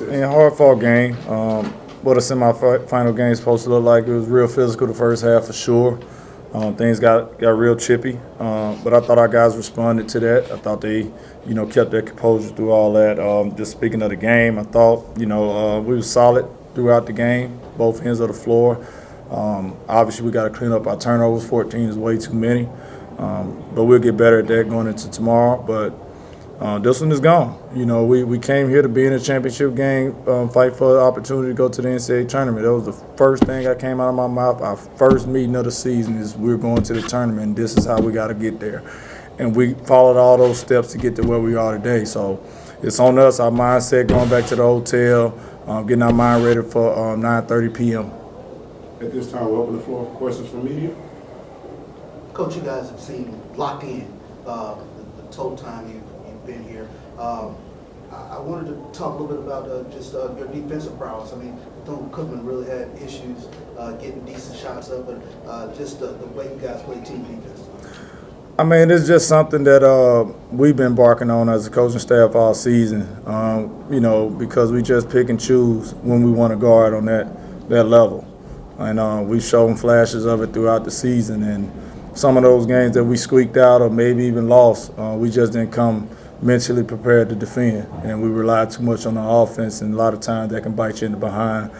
And hard-fought game. What a semifinal game is supposed to look like. It was real physical the first half for sure. Things got real chippy, but I thought our guys responded to that. I thought they, kept their composure through all that. Just speaking of the game, I thought, we were solid throughout the game, both ends of the floor. Obviously, we got to clean up our turnovers. 14 is way too many, but we'll get better at that going into tomorrow. But this one is gone. We came here to be in a championship game, fight for the opportunity to go to the NCAA tournament. That was the first thing that came out of my mouth. Our first meeting of the season is we're going to the tournament, and this is how we got to get there. And we followed all those steps to get to where we are today. So it's on us, our mindset, going back to the hotel, getting our mind ready for 9:30 p.m. At this time, we'll open the floor for questions from media. Coach, you guys have seemed locked in the total time you've been here. I wanted to talk a little bit about just your defensive prowess. I mean, Bethune-Cookman really had issues getting decent shots up, but just the way you guys play team defense. I mean, it's just something that we've been barking on as a coaching staff all season, because we just pick and choose when we want to guard on that level. And we've shown flashes of it throughout the season. And some of those games that we squeaked out or maybe even lost, we just didn't come mentally prepared to defend, and we relied too much on the offense, and a lot of times that can bite you in the behind.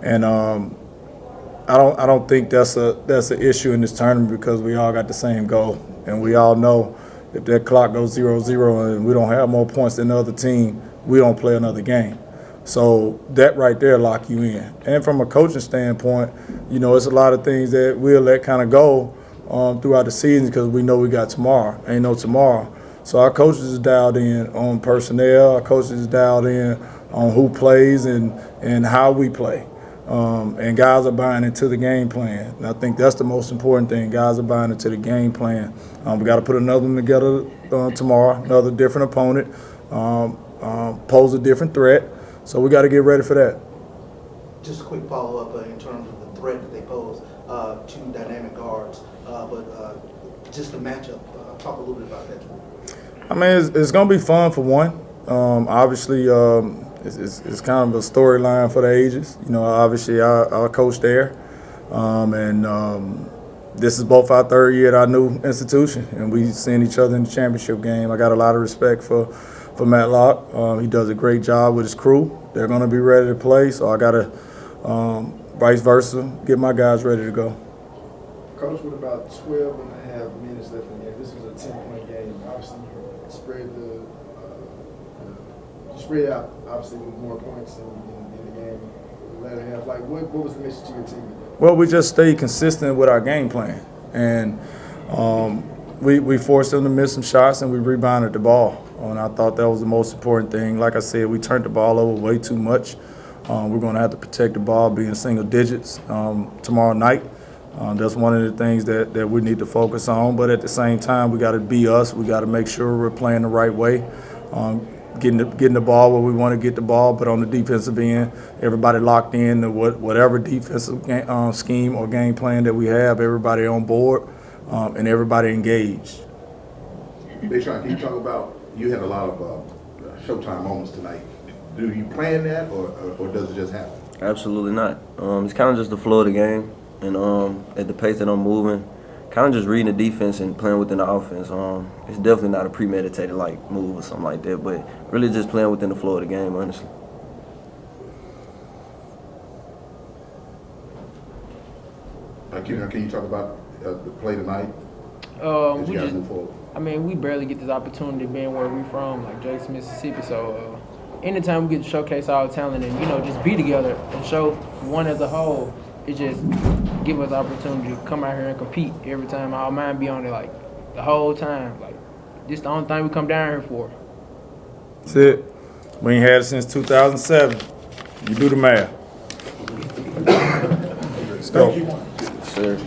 And I don't think that's an issue in this tournament because we all got the same goal, and we all know if that clock goes 0-0 and we don't have more points than the other team, we don't play another game. So that right there lock you in. And from a coaching standpoint, it's a lot of things that we'll let kind of go throughout the season because we know we got tomorrow. Ain't no tomorrow. So our coaches is dialed in on personnel. Our coaches is dialed in on who plays and how we play. And guys are buying into the game plan. And I think that's the most important thing. Guys are buying into the game plan. We got to put another one together tomorrow, another different opponent, pose a different threat. So we got to get ready for that. Just a quick follow-up in terms of the threat that they pose, two dynamic guards, but just the matchup. Talk a little bit about that. I mean, it's going to be fun for one. Obviously, it's kind of a storyline for the ages. Obviously, I coach there. This is both our third year at our new institution, and we've seen each other in the championship game. I got a lot of respect for Matt Locke. He does a great job with his crew. They're going to be ready to play, so I got to, vice versa, get my guys ready to go. Coach, what about 12 and a half minutes left in the game? This was a 10-point game. Obviously, you spread out, obviously, with more points in the game. The latter half, what was the message to your team? Well, we just stayed consistent with our game plan. And we forced them to miss some shots, and we rebounded the ball. And I thought that was the most important thing. Like I said, we turned the ball over way too much. We're going to have to protect the ball, be in single digits tomorrow night. That's one of the things that we need to focus on. But at the same time, we got to be us. We got to make sure we're playing the right way, getting the ball where we want to get the ball. But on the defensive end, everybody locked in to whatever defensive scheme or game plan that we have, everybody on board and everybody engaged. Bashawn, can you talk about, you had a lot of Showtime moments tonight. Do you plan that or does it just happen? Absolutely not. It's kind of just the flow of the game. And at the pace that I'm moving, kind of just reading the defense and playing within the offense. It's definitely not a premeditated move or something like that, but really just playing within the flow of the game, honestly. Can you talk about the play tonight? We barely get this opportunity being where we from, like Jackson, Mississippi. So anytime we get to showcase our talent and just be together and show one as a whole, it just give us the opportunity to come out here and compete every time. Our mind be on it the whole time. This the only thing we come down here for. That's it. We ain't had it since 2007. You do the math. Let's go. Yes, sir.